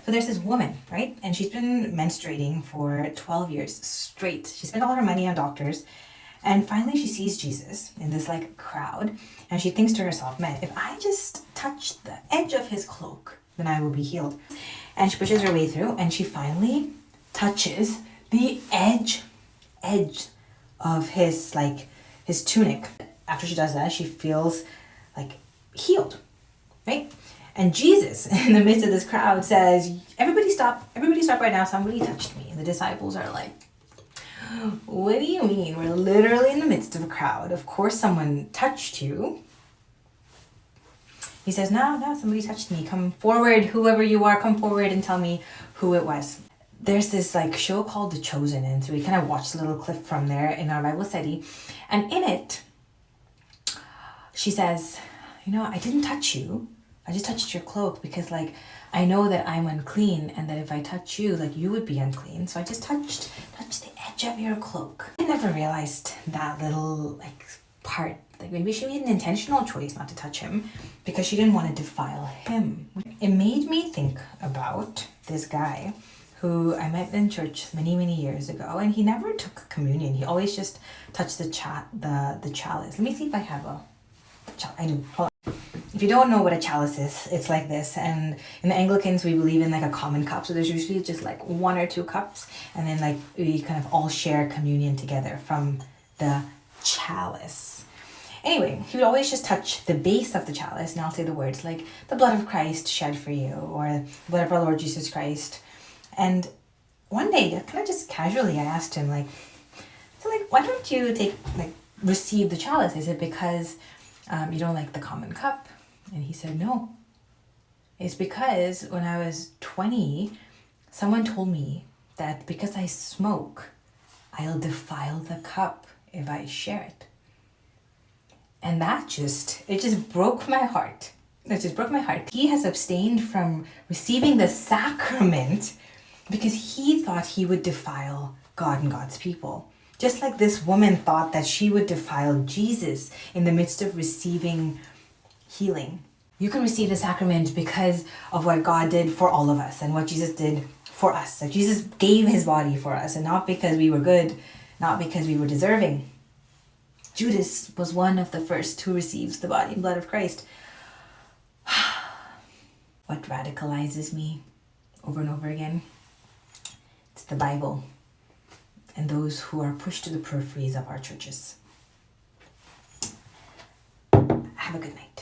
So there's this woman, right? And she's been menstruating for 12 years straight. She spent all her money on doctors. And finally she sees Jesus in this like crowd. And she thinks to herself, man, if I just touch the edge of his cloak, then I will be healed. And she pushes her way through and she finally touches the edge of his tunic. After she does that, she feels like healed, right? And Jesus, in the midst of this crowd, says, everybody stop right now, somebody touched me. And the disciples are like, what do you mean? We're literally in the midst of a crowd. Of course someone touched you. He says, no, somebody touched me. Come forward, whoever you are, come forward and tell me who it was. There's this like show called The Chosen, and so we kind of watched a little clip from there in our Bible study. And in it, she says, I didn't touch you. I just touched your cloak because like I know that I'm unclean, and that if I touch you, like you would be unclean. So I just touched the edge of your cloak. I never realized that little like part. Like maybe she made an intentional choice not to touch him because she didn't want to defile him. It made me think about this guy who I met in church many, many years ago, and he never took communion. He always just touched the chalice. Let me see if I have a chalice. I do. Hold on. If you don't know what a chalice is, it's like this. And in the Anglicans, we believe in like a common cup. So there's usually just like 1 or 2 cups, and then like we kind of all share communion together from the chalice. Anyway, he would always just touch the base of the chalice, and I'll say the words like the blood of Christ shed for you, or the blood of our Lord Jesus Christ. And one day, kind of just casually, I asked him why don't you receive the chalice? Is it because you don't like the common cup? And he said, no. It's because when I was 20, someone told me that because I smoke, I'll defile the cup if I share it. And it just broke my heart. It just broke my heart. He has abstained from receiving the sacrament because he thought he would defile God and God's people. Just like this woman thought that she would defile Jesus in the midst of receiving healing. You can receive the sacrament because of what God did for all of us and what Jesus did for us. That Jesus gave his body for us, and not because we were good, not because we were deserving. Judas was one of the first who receives the body and blood of Christ. What radicalizes me over and over again? It's the Bible and those who are pushed to the peripheries of our churches. Have a good night.